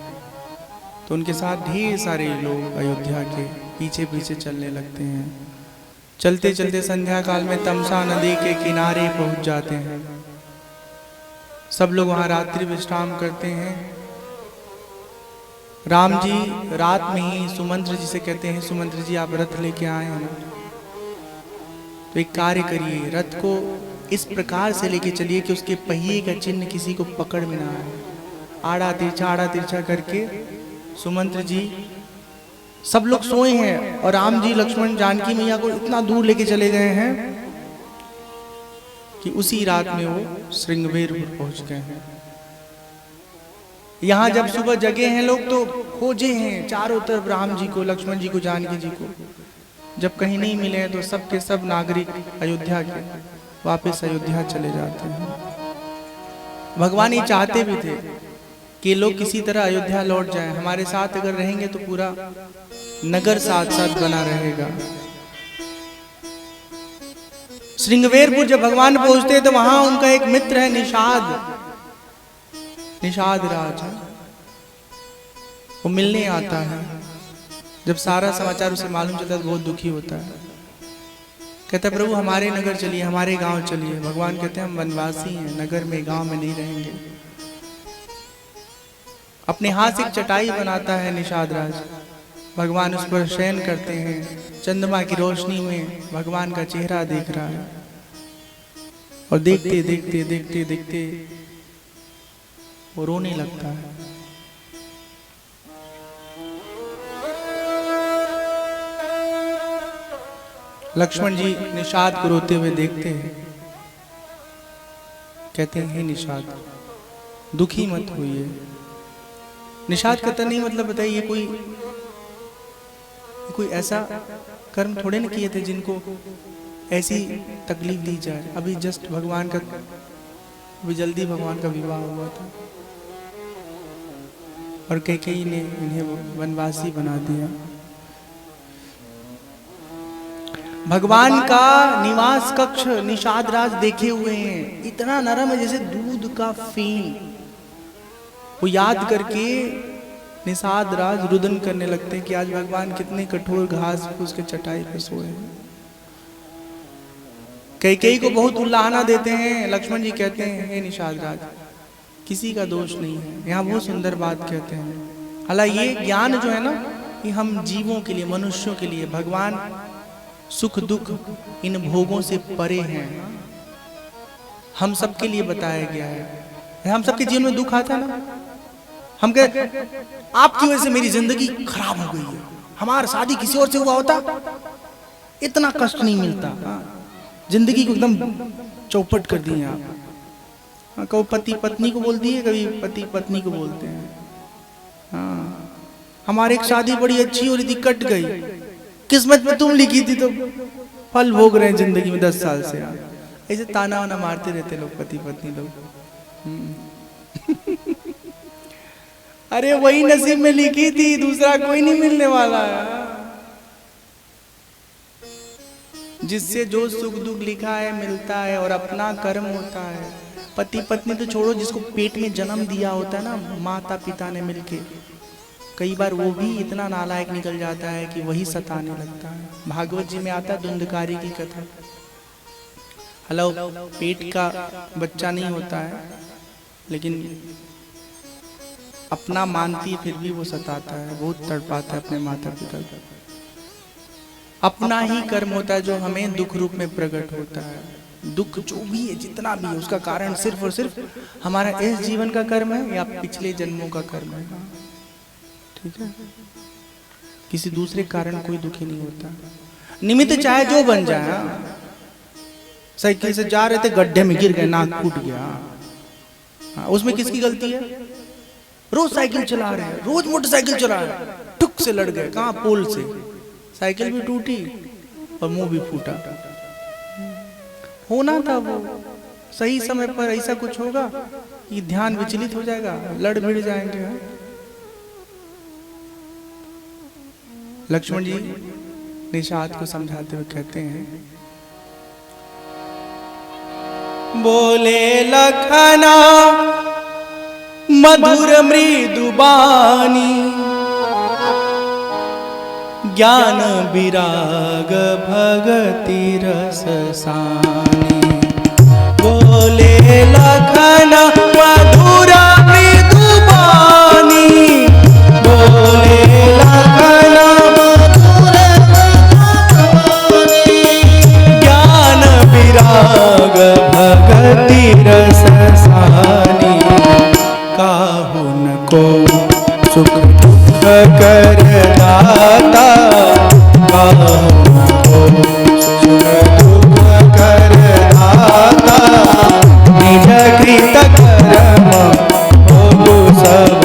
तो उनके साथ ढेर सारे लोग अयोध्या के पीछे पीछे चलने लगते हैं। चलते चलते संध्या काल में तमसा नदी के किनारे पहुंच जाते हैं। सब लोग वहां रात्रि विश्राम करते हैं। राम जी रात में ही सुमंत्र जी से कहते हैं, सुमंत्र जी आप रथ लेके आए हैं ना, तो एक कार्य करिए, रथ को इस प्रकार से लेके चलिए कि उसके पहिए का चिन्ह किसी को पकड़ में ना आए। आड़ा तिरछा करके सुमंत्र जी, सब लोग सोए हैं और राम जी लक्ष्मण जानकी मैया को इतना दूर लेके चले गए हैं कि उसी रात में वो श्रृंगवेरपुर पहुंच गए हैं। यहाँ जब सुबह जगे हैं लोग तो खोजे हैं चारों तरफ राम जी को, लक्ष्मण जी को, जानकी जी को। जब कहीं नहीं मिले हैं तो सब के सब नागरिक अयोध्या के वापस अयोध्या चले जाते हैं। भगवान ये चाहते भी थे कि लोग किसी तरह अयोध्या लौट जाएं। हमारे साथ अगर रहेंगे तो पूरा नगर साथ साथ बना रहेगा। श्रृंगवेरपुर जब भगवान पहुंचते हैं तो वहां उनका एक मित्र है निषाद राज, वो मिलने आता है। जब सारा समाचार उसे मालूम चलता है तो बहुत दुखी होता है। कहता है प्रभु हमारे नगर चलिए, हमारे गांव चलिए। भगवान कहते हैं हम वनवासी हैं, नगर में गांव में नहीं रहेंगे। अपने हाथ से एक चटाई बनाता है निषाद राज, भगवान उस पर शयन करते हैं। चंद्रमा की रोशनी में भगवान का चेहरा देख रहा है और देखते देखते देखते देखते वो रोने लगता है। लक्ष्मण जी निषाद को रोते हुए देखते हैं, कहते हैं हे निषाद दुखी मत होइए। निषाद कहता नहीं मतलब बताइए कोई ऐसा कर्म थोड़े न किए थे जिनको ऐसी तकलीफ दी जाए। अभी जस्ट भगवान का, अभी जल्दी भगवान का विवाह हुआ था और कैकेयी ने इन्हें वनवासी बना दिया। भगवान का निवास कक्ष निषाद राज देखे हुए हैं, इतना नरम है जैसे दूध का फेन। वो याद करके निषाद राज रुदन करने लगते हैं कि आज भगवान कितने कठोर घास फूस के चटाई पर सोए हैं। कैकेयी को बहुत उल्लाहना देते हैं। लक्ष्मण जी कहते हैं हे निषाद राज किसी का दोष नहीं है। यहाँ बहुत सुंदर बात कहते हैं। हालांकि ये ज्ञान जो है ना, ये हम जीवों के लिए, मनुष्यों के लिए, भगवान सुख दुख इन भोगों से परे हैं, हम सबके लिए बताया गया है। हम सबके जीवन में दुख आता है ना, हम कहते आपकी वजह से मेरी जिंदगी खराब हो गई है, हमारा शादी किसी और से हुआ होता इतना कष्ट नहीं मिलता। जिंदगी को एकदम चौपट कर दिए आप। कभी पति पत्नी को बोलती है, कभी पति पत्नी को बोलते हैं। हाँ, हमारे एक शादी बड़ी अच्छी हो रही थी, कट गई, किस्मत में तुम लिखी थी तो फल भोग रहे हैं जिंदगी में 10 साल से। ऐसे ताना वाना मारते रहते लोग, पति पत्नी लोग। अरे वही नसीब में लिखी थी, दूसरा कोई नहीं मिलने वाला है। जिससे जो सुख दुख लिखा है मिलता है और अपना कर्म होता है। पति पत्नी तो छोड़ो, जिसको पेट में जन्म दिया होता है ना माता पिता ने मिलके, कई बार वो भी इतना नालायक निकल जाता है कि वही सताने लगता है। भागवत जी में आता है धुंधकारी की कथा। हेलो, पेट का बच्चा नहीं होता है लेकिन अपना मानती है, फिर भी वो सताता है, बहुत तड़पाता है अपने माता पिता को। अपना ही कर्म होता है जो हमें दुख रूप में प्रकट होता है। दुख जो भी है, जितना भी है, उसका कारण सिर्फ और सिर्फ हमारा इस जीवन का कर्म है या पिछले जन्मों का कर्म है। ठीक है, किसी दूसरे कारण कोई दुखी नहीं होता। निमित्त चाहे जो बन जाए। साइकिल से जा रहे थे, गड्ढे में गिर गए, नाक फूट गया, उसमें किसकी गलती है? रोज साइकिल चला रहे हैं, रोज मोटरसाइकिल चला रहे हैं, टुक से लड़ गए, कहाँ पोल से, साइकिल भी टूटी और मुंह भी फूटा। होना था वो सही समय पर ऐसा कुछ होगा कि ध्यान विचलित हो जाएगा, लड़ भिड़ जाएंगे। लक्ष्मण जी निषाद को समझाते हुए कहते हैं, बोले लखना मधुर मृदुबानी ज्ञान विराग भगति रस सानी। बोले लखन मधुर मृदुबानी, बोले लखन मधुर मृदुबानी, ज्ञान विराग भगति रस सानी। काहुन को सुख दुख कर दाता, काहुन को सुख दुख कर दाता, निज कृत कर्म हो सब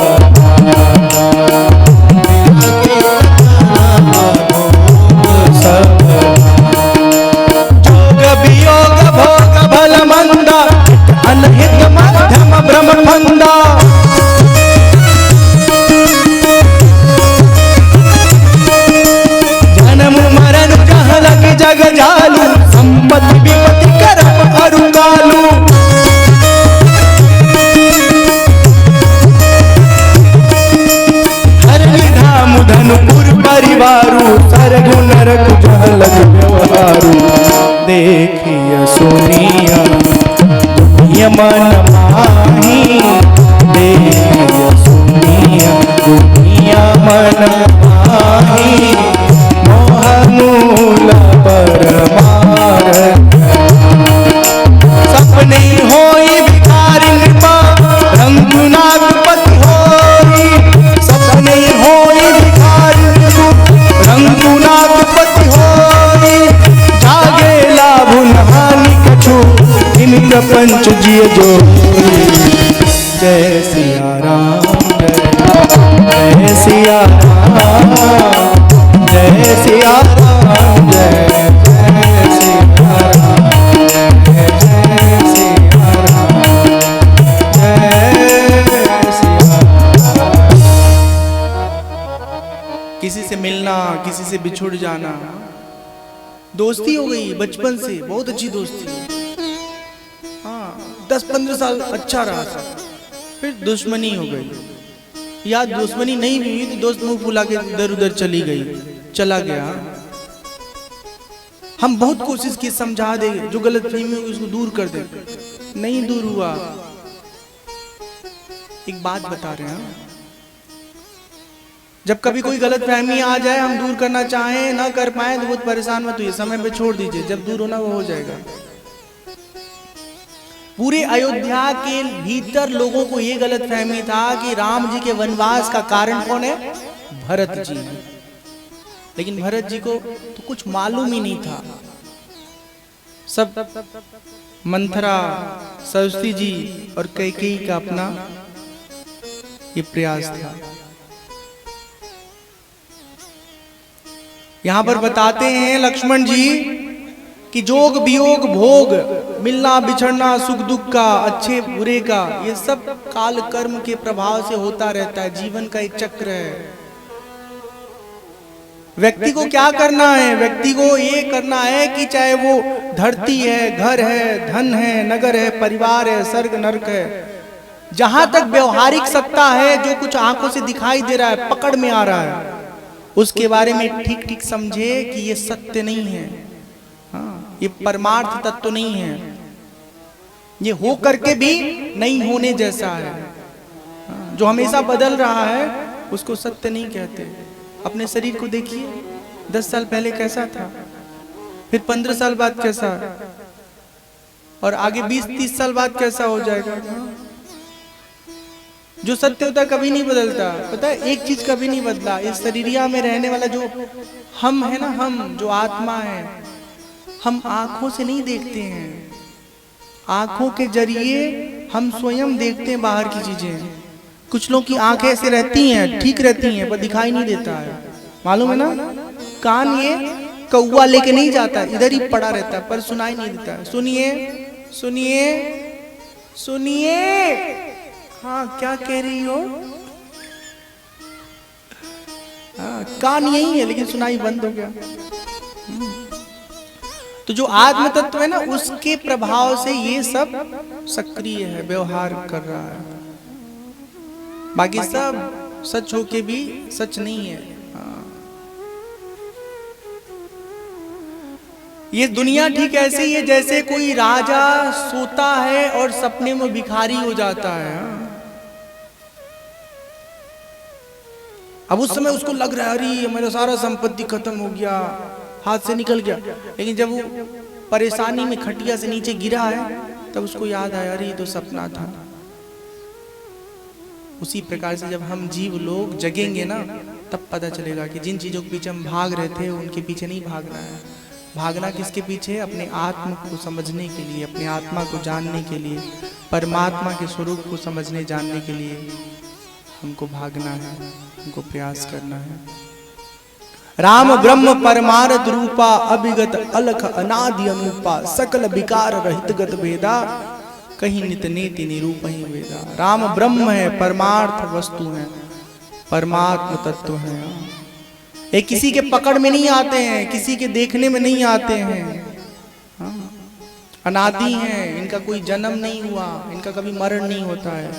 सब। जोग वियोग भोग भल मंदा, अनहित मध्यम भ्रम मंदा। जग जालू संपत्ति विपत्ति करम अरुकालू। हर धाम धनुपुर परिवारू, सरगु नरक जहलग व्यवहारू। देखिय सुनिया दुनिया मन माही, देखिय सुनिया दुनिया मन माही। मोहमूल परमार सपने होई भिखारी नृपा, रंगुनागपति होई। सपने होई भिखारी रंगुनागपति होई। जागे लाभ हानि कछु, इन प्रपंच जिय जो। जय सिया राम, जय सिया राम, जय सिया राम, जय सिया राम, जय सिया राम, जय सिया राम। किसी से मिलना, किसी से बिछुड़ जाना, दोस्ती हो गई बचपन से, बहुत अच्छी दोस्ती। हाँ 10-15 साल अच्छा रहा, फिर दुश्मनी हो गई, या दुश्मनी नहीं हुई तो दोस्त मुंह फुला के इधर उधर चली गई, चला गया। हम बहुत कोशिश की समझा दे, जो गलत फहमी होगी उसको दूर कर दे, नहीं दूर हुआ। एक बात बता रहे हैं, जब कभी कोई गलत फहमी आ जाए, हम दूर करना चाहें ना कर पाए तो बहुत परेशान मत हुई, समय पे छोड़ दीजिए, जब दूर होना वो हो जाएगा। पूरे अयोध्या के भीतर लोगों को ये गलत फहमी था कि राम जी के वनवास का कारण कौन है? भरत जी। लेकिन भरत जी को तो कुछ मालूम ही नहीं था। सब मंथरा, सरस्वती जी और कैकेयी का अपना ये प्रयास था। यहां पर बताते हैं लक्ष्मण जी कि जोग वियोग भोग, मिलना बिछड़ना, सुख दुख का, अच्छे बुरे का, ये सब काल कर्म के प्रभाव से होता रहता है। जीवन का एक चक्र है। व्यक्ति को क्या करना है? व्यक्ति को ये करना है कि चाहे वो धरती है, घर है, धन है, नगर है, परिवार है, स्वर्ग नरक है, जहां तक व्यवहारिक सत्ता है, जो कुछ आंखों से दिखाई दे रहा है, पकड़ में आ रहा है, उसके बारे में ठीक ठीक समझे कि ये सत्य नहीं है। हाँ, ये परमार्थ तत्व तो नहीं है, ये हो करके भी नहीं होने जैसा है। हाँ, जो हमेशा बदल रहा है उसको सत्य नहीं कहते। अपने शरीर को देखिए, 10 साल पहले कैसा था, फिर 15 साल बाद कैसा, और आगे 20-30 साल बाद कैसा हो जाएगा। जो सत्य होता है कभी नहीं बदलता। पता है, एक चीज कभी नहीं बदला, इस शरीरिया में रहने वाला जो हम है ना, हम जो आत्मा है, हम आंखों से नहीं देखते हैं, आंखों के जरिए हम स्वयं देखते हैं बाहर की चीजें। कुछ लोग की आंखें ऐसे रहती हैं, ठीक रहती हैं, पर दिखाई नहीं देता है, मालूम है ना। कान ये कौवा लेके नहीं जाता, इधर ही पड़ा रहता है, पर सुनाई नहीं देता। सुनिए सुनिए सुनिए, हाँ क्या कह रही हो? हाँ, कान यही है लेकिन सुनाई बंद हो गया। तो जो आत्म तत्व है ना, उसके प्रभाव से ये सब सक्रिय है, व्यवहार कर रहा है। बाकी सब सच होके भी सच नहीं है। ये दुनिया ठीक ऐसे ही है जैसे कोई राजा सोता है और सपने में भिखारी हो जाता है। अब उस समय उसको लग रहा है अरे मेरा सारा संपत्ति खत्म हो गया, हाथ से निकल गया, लेकिन जब वो परेशानी में खटिया से नीचे गिरा है तब उसको याद आया अरे ये तो सपना था। उसी प्रकार से जब हम जीव लोग जगेंगे ना तब पता चलेगा कि जिन चीजों के पीछे हम भाग रहे थे उनके पीछे नहीं भागना है। भागना किसके पीछे? अपने आत्मा को समझने के लिए, अपने आत्मा को जानने के लिए, परमात्मा के स्वरूप को समझने जानने के लिए हमको भागना है, हमको प्रयास करना है। राम ब्रह्म परमार्थ रूपा अभिगत अलख अनादि अनुपा सकल विकार रहित गत वेदा कहीं नित नेति निरूप ही वेदा। राम ब्रह्म है, परमार्थ वस्तु है, परमात्म तत्व है। ये किसी के पकड़ में नहीं आते हैं, किसी के देखने में नहीं आते हैं। अनादि हैं, इनका कोई जन्म नहीं हुआ, इनका कभी मरण नहीं होता है।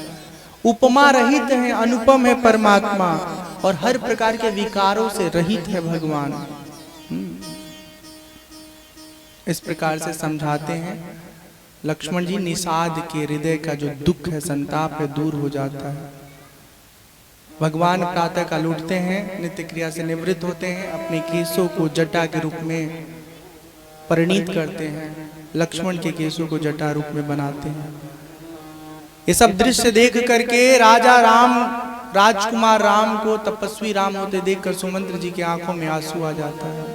उपमा रहित है, अनुपम है परमात्मा, और हर प्रकार के विकारों से रहित है भगवान। इस प्रकार से समझाते हैं लक्ष्मण जी। निषाद के हृदय का जो दुख है, संताप है, दूर हो जाता है। भगवान प्रातः काल उठते हैं, नित्य क्रिया से निवृत्त होते हैं, अपने केशों को जटा के रूप में परिणीत करते हैं, लक्ष्मण के केशों को जटा रूप में बनाते हैं। ये सब दृश्य देख करके राजा राम, राजकुमार राम को तपस्वी राम होते देखकर सुमंत्र जी की आंखों में आंसू आ जाता है।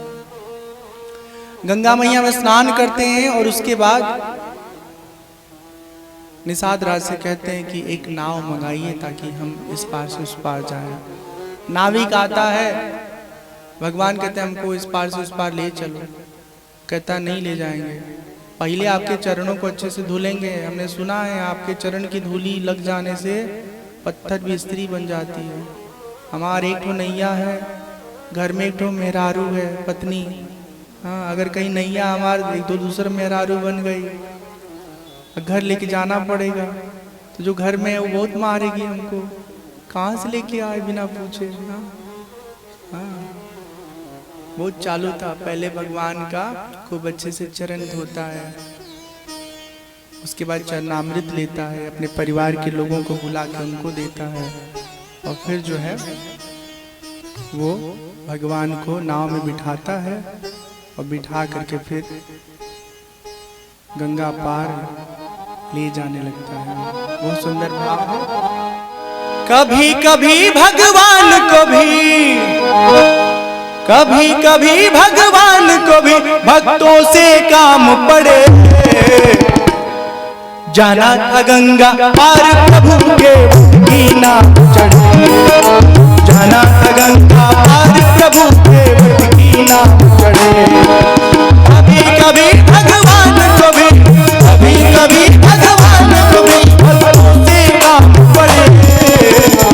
गंगा मैया में स्नान करते हैं और उसके बाद निषाद राज से कहते हैं कि एक नाव मंगाइए ताकि हम इस पार से उस पार जाएं। नाविक आता है, भगवान कहते हैं हमको इस पार से उस पार ले चलो। कहता नहीं ले जाएंगे, पहले आपके चरणों को अच्छे से धुलेंगे। हमने सुना है आपके चरण की धूली लग जाने से पत्थर भी स्त्री बन जाती है। हमारे एक ठो नैया है, घर में एक ठो मेहरारू है, पत्नी। हाँ, अगर कहीं नैया हमारे एक दो दूसरा मेहरारू बन गई, घर लेके जाना पड़ेगा, तो जो घर में है वो बहुत मारेगी हमको। कहाँ से लेके आए बिना पूछे। हाँ, बहुत चालू था। पहले भगवान का खूब अच्छे से चरण धोता है, उसके बाद चरणामृत लेता है, अपने परिवार के लोगों को बुला के उनको देता है, और फिर जो है वो भगवान को नाव में बिठाता है और बिठा करके फिर गंगा पार ले जाने लगता है। बहुत सुंदर भाव है। कभी कभी भगवान को भी, कभी कभी भगवान को भी भक्तों से काम पड़े। जाना था गंगा पार प्रभु के कीना चढ़े। जाना था गंगा पार प्रभु के कीना चढ़े। कभी कभी भगवान को भी, कभी कभी भगवान को भी भक्तों से काम पड़े।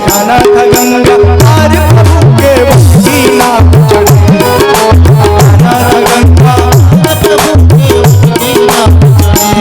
जाना था गंगा पार प्रभु के कीना चढ़े। जाना था गंगा प्रभु के कीना चढ़े।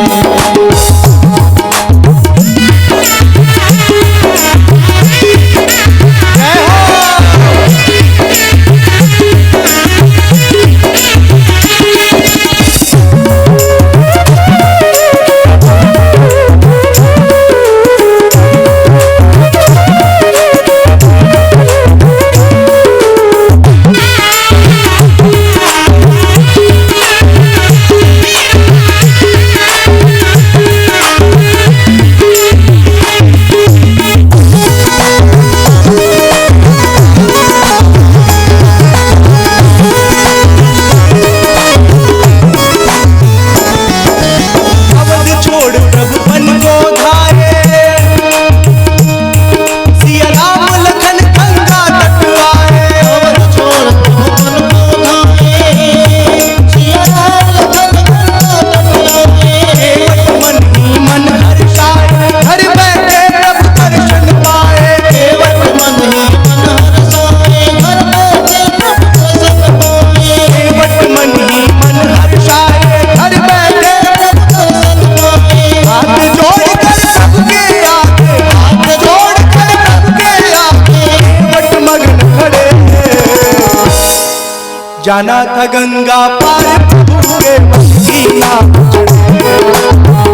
जाना था गंगा पार प्रभु के बस की नाव चढ़े,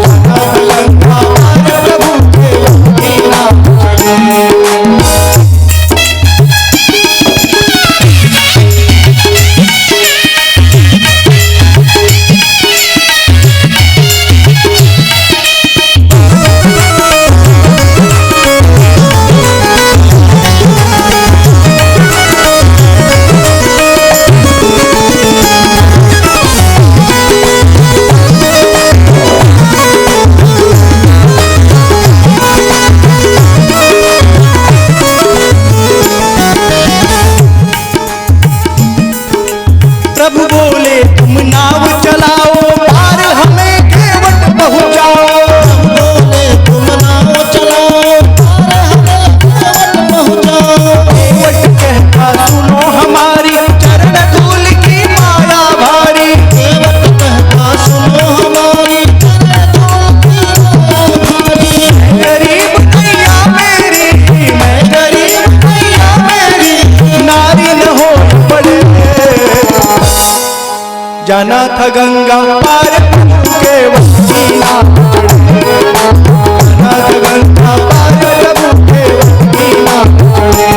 जाना था गंगा पार प्रभु के बस की नाव चढ़े। प्रभु बोले तुम नाव चलाओ पार हमें केवट पहुँचाओ, बोले तुम नाव चलाओ पार हमें केवट पहुँचाओ। केवट कहता सुनो हमारी चरण धूल की माया भारी, केवट कहता सुनो हमारी चरण धूल की माया भारी। गरीब नैया मेरी, मैं गरीब नैया मेरी, नारी न हो पड़े, जाना था गंगा पार प्रभु के बस की नाव चढ़े, जाना था गंगा पार प्रभु के बस की नाव चढ़े।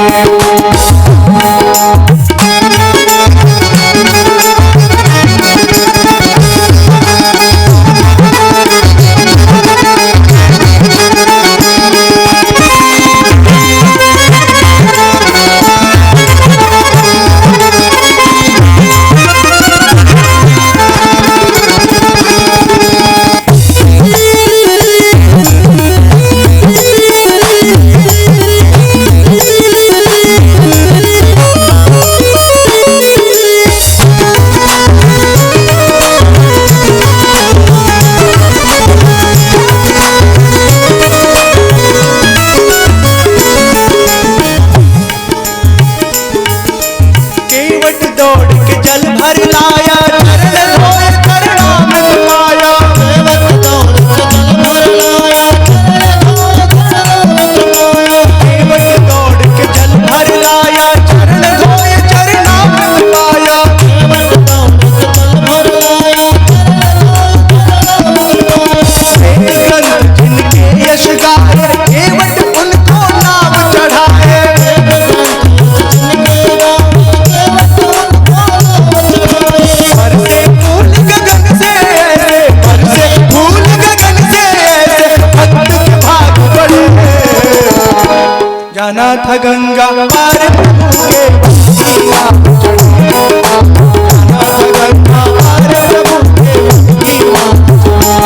केवट दौड़ के जल भर लाया, चरण धोए चरणामृत पाया, केवट दौड़ के जल भर लाया, चरण धोए चरणामृत पाया। केवट दौड़ के जल भर लाया, चरण धोए चरणामृत पाया। केवट दौड़ के जल भर लाया, चरण धोए चरणामृत पाया। ग्रंथ जिनके यश गाए, केवट उनको नाव चढ़ाए, बरसे फूल गगन से ऐसे, बरसे फूल गगन से ऐसे, भक्त के भाग बढ़े, जाना था गंगा पार प्रभु के बस की नाव चढ़े, जाना था गंगा पार प्रभु के बस की नाव चढ़े।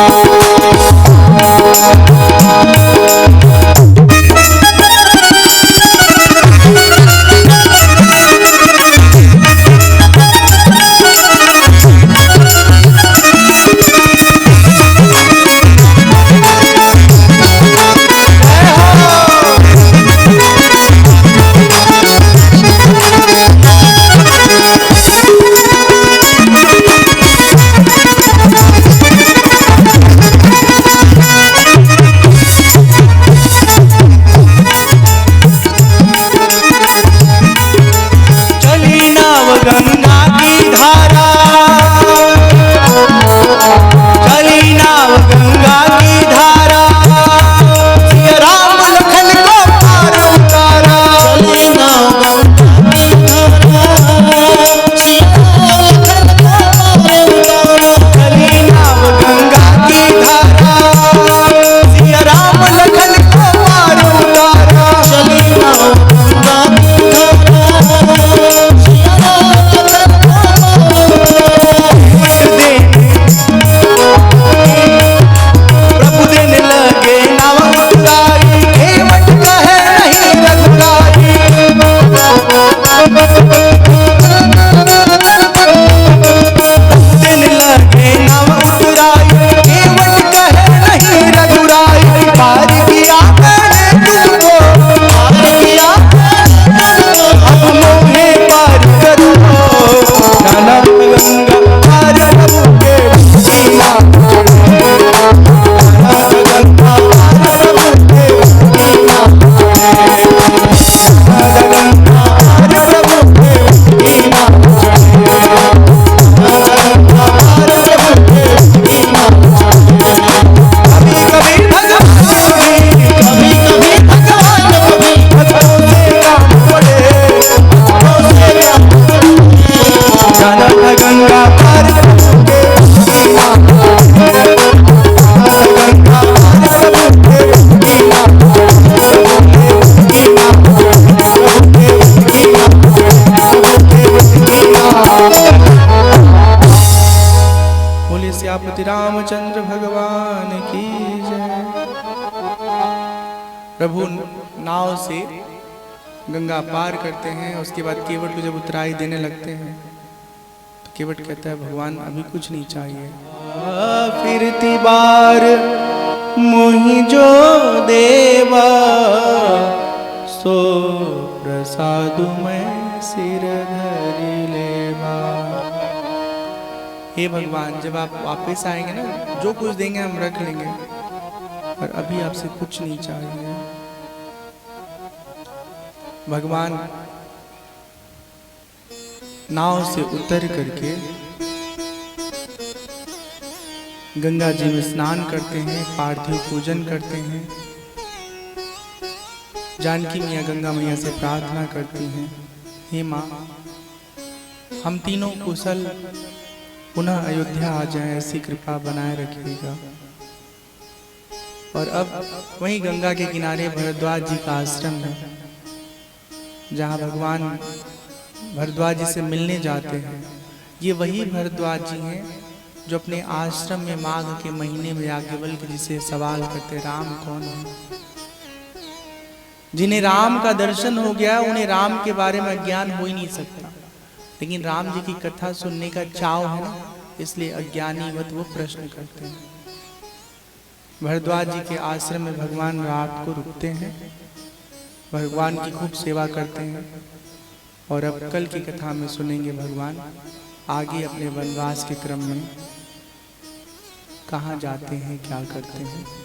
से गंगा पार करते हैं। उसके बाद केवट को जब उतराई देने लगते हैं तो केवट कहता है भगवान अभी कुछ नहीं चाहिए। फिरती बार मोहि जो देवा सो प्रसादु मैं सिर धरि लेवा। हे भगवान जब आप वापस आएंगे ना जो कुछ देंगे हम रख लेंगे, पर अभी आपसे कुछ नहीं चाहिए। भगवान नाव से उतर करके गंगा जी में स्नान करते हैं, पार्थिव पूजन करते हैं। जानकी मैया गंगा मैया से प्रार्थना करती हैं, हे माँ हम तीनों कुशल पुनः अयोध्या आ जाएं, ऐसी कृपा बनाए रखिएगा। और अब वहीं गंगा के किनारे भरद्वाज जी का आश्रम है, जहाँ भगवान भरद्वाज जी से मिलने जाते हैं। ये वही भरद्वाज जी हैं जो अपने आश्रम में माघ के महीने में याज्ञवल्क्य जी से सवाल करते राम कौन है। जिन्हें राम का दर्शन हो गया उन्हें राम के बारे में ज्ञान हो ही नहीं सकता, लेकिन राम जी की कथा सुनने का चाव है ना, इसलिए अज्ञानीवत वो प्रश्न करते हैं। भरद्वाज जी के आश्रम में भगवान रात को रुकते हैं, भगवान की खूब सेवा करते हैं। और अब कल की कथा में सुनेंगे भगवान आगे अपने वनवास के क्रम में कहाँ जाते हैं, क्या करते हैं।